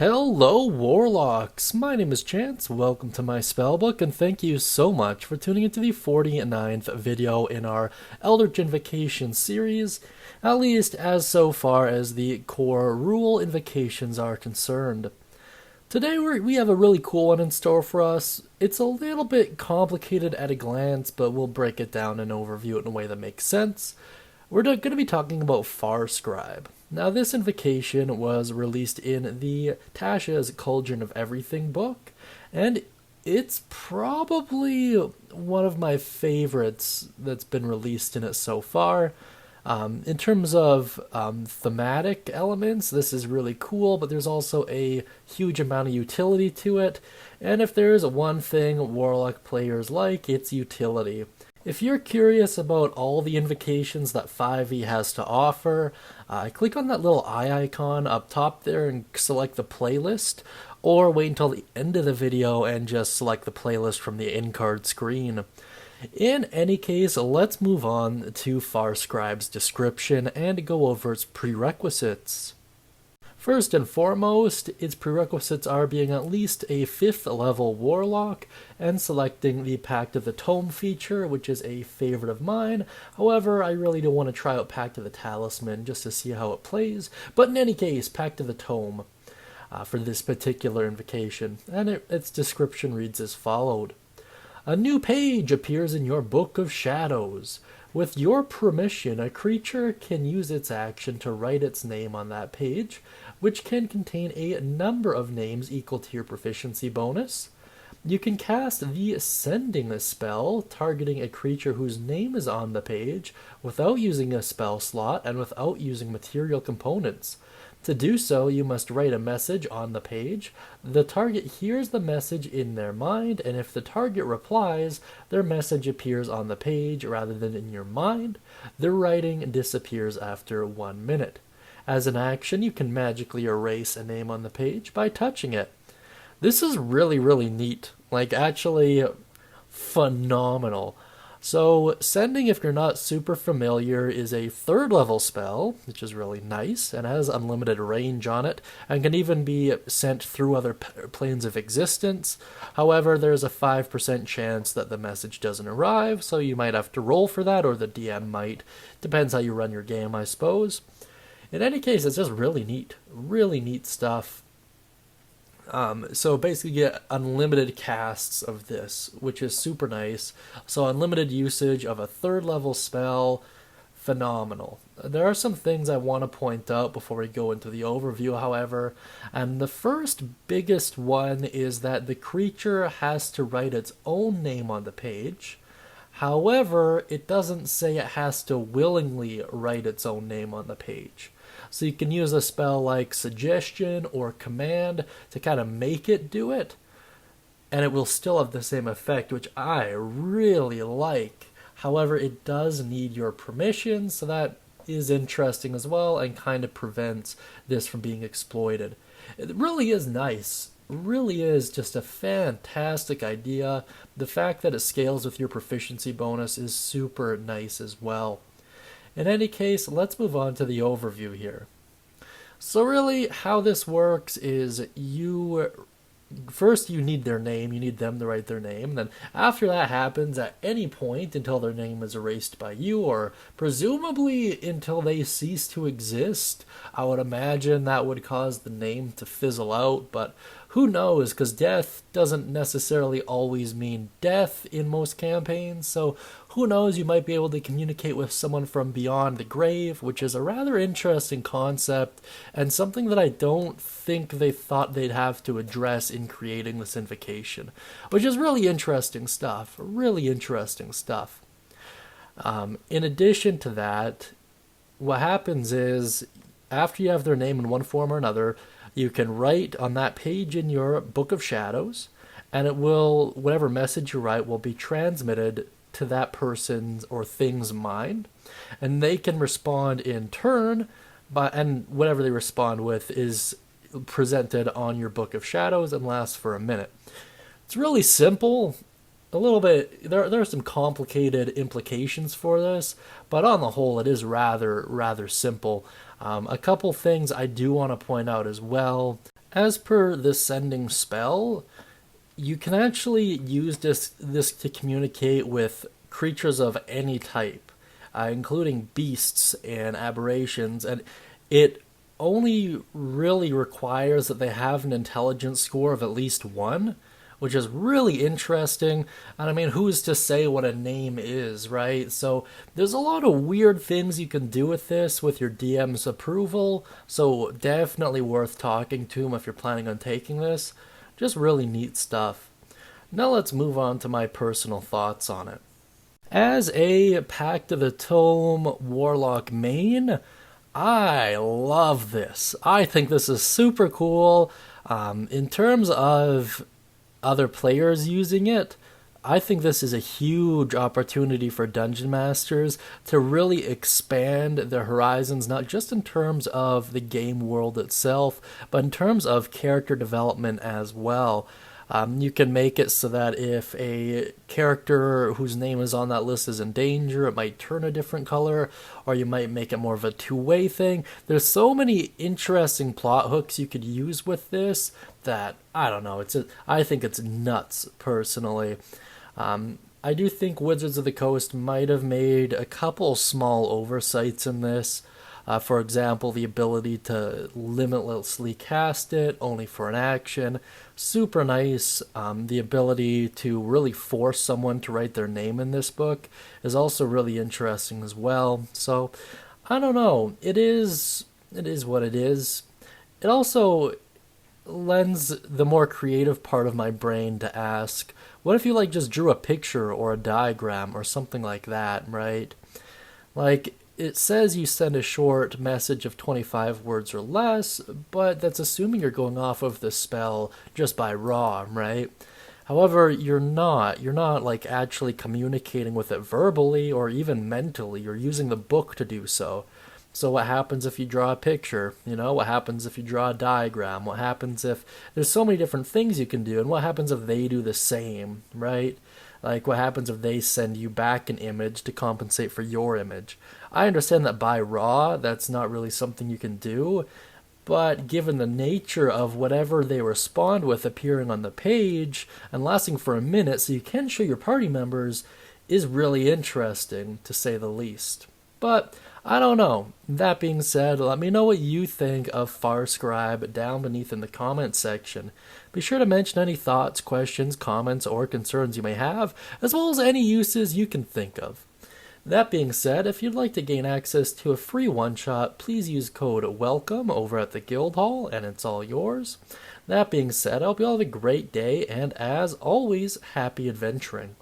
Hello, Warlocks! My name is Chance, welcome to my Spellbook, and thank you so much for tuning into the 49th video in our Eldritch Invocation series, at least as so far as the core rule invocations are concerned. Today we have a really cool one in store for us. It's a little bit complicated at a glance, but we'll break it down and overview it in a way that makes sense. We're going to be talking about Scribe. Now, this invocation was released in the Tasha's Cauldron of Everything book, and it's probably one of my favorites that's been released in it so far. In terms of thematic elements, this is really cool, but there's also a huge amount of utility to it, and if there is one thing Warlock players like, it's utility. If you're curious about all the invocations that 5e has to offer, click on that little eye icon up top there and select the playlist, or wait until the end of the video and just select the playlist from the in-card screen. In any case, let's move on to Scribe's description and go over its prerequisites. First and foremost, its prerequisites are being at least a 5th level Warlock and selecting the Pact of the Tome feature, which is a favorite of mine. However, I really do want to try out Pact of the Talisman just to see how it plays. But in any case, Pact of the Tome for this particular invocation. And its description reads as followed. A new page appears in your Book of Shadows. With your permission, a creature can use its action to write its name on that page, which can contain a number of names equal to your proficiency bonus. You can cast the Sending spell, targeting a creature whose name is on the page, without using a spell slot and without using material components. To do so, you must write a message on the page. The target hears the message in their mind, and if the target replies, their message appears on the page rather than in your mind. The writing disappears after 1 minute. As an action, you can magically erase a name on the page by touching it. This is really neat. Like, actually phenomenal. So, Sending, if you're not super familiar, is a 3rd level spell, which is really nice, and has unlimited range on it, and can even be sent through other planes of existence. However, there's a 5% chance that the message doesn't arrive, so you might have to roll for that, or the DM might. Depends how you run your game, I suppose. In any case, it's just really neat stuff. So basically you get unlimited casts of this, which is super nice. So unlimited usage of a 3rd level spell, phenomenal. There are some things I want to point out before we go into the overview, however, and the first biggest one is that the creature has to write its own name on the page. However, it doesn't say it has to willingly write its own name on the page. So you can use a spell like Suggestion or Command to kind of make it do it, and it will still have the same effect, which I really like. However, it does need your permission, so that is interesting as well and kind of prevents this from being exploited. It really is nice. Really is just a fantastic idea. The fact that it scales with your proficiency bonus is super nice as well. In any case, let's move on to the overview here. So really, how this works is first you need their name, you need them to write their name, then after that happens, at any point until their name is erased by you, or presumably until they cease to exist, I would imagine that would cause the name to fizzle out, but who knows, because death doesn't necessarily always mean death in most campaigns, so who knows, you might be able to communicate with someone from beyond the grave, which is a rather interesting concept, and something that I don't think they thought they'd have to address in creating this invocation, which is really interesting stuff, In addition to that, what happens is, after you have their name in one form or another, you can write on that page in your Book of Shadows, and it will, whatever message you write will be transmitted to that person's or thing's mind, and they can respond in turn, and whatever they respond with is presented on your Book of Shadows and lasts for a minute. It's really simple. A little bit, there are some complicated implications for this, but on the whole it is rather simple. A couple things I do want to point out as well. As per the sending spell, you can actually use this to communicate with creatures of any type, including beasts and aberrations, and it only really requires that they have an intelligence score of at least 1, which is really interesting. And I mean, who's to say what a name is, right? So there's a lot of weird things you can do with this with your DM's approval, so definitely worth talking to him if you're planning on taking this. Just really neat stuff. Now let's move on to my personal thoughts on it. As a Pact of the Tome Warlock main, I love this. I think this is super cool. In terms of other players using it, I think this is a huge opportunity for dungeon masters to really expand their horizons, not just in terms of the game world itself, but in terms of character development as well. You can make it so that if a character whose name is on that list is in danger, it might turn a different color, or you might make it more of a two-way thing. There's so many interesting plot hooks you could use with this that, I don't know, I think it's nuts, personally. I do think Wizards of the Coast might have made a couple small oversights in this. For example, the ability to limitlessly cast it only for an action. Super nice. The ability to really force someone to write their name in this book is also really interesting as well. So, I don't know. It is what it is. It also lends the more creative part of my brain to ask, what if you just drew a picture or a diagram or something like that, right? It says you send a short message of 25 words or less, but that's assuming you're going off of the spell just by raw, right? However, you're not actually communicating with it verbally or even mentally. You're using the book to do so. So what happens if you draw a picture? What happens if you draw a diagram? What happens if there's so many different things you can do, and what happens if they do the same, right? What happens if they send you back an image to compensate for your image? I understand that by raw, that's not really something you can do, but given the nature of whatever they respond with appearing on the page and lasting for a minute so you can show your party members is really interesting, to say the least. But I don't know. That being said, let me know what you think of Scribe down beneath in the comments section. Be sure to mention any thoughts, questions, comments, or concerns you may have, as well as any uses you can think of. That being said, if you'd like to gain access to a free one-shot, please use code WELCOME over at the Guild Hall, and it's all yours. That being said, I hope you all have a great day, and as always, happy adventuring.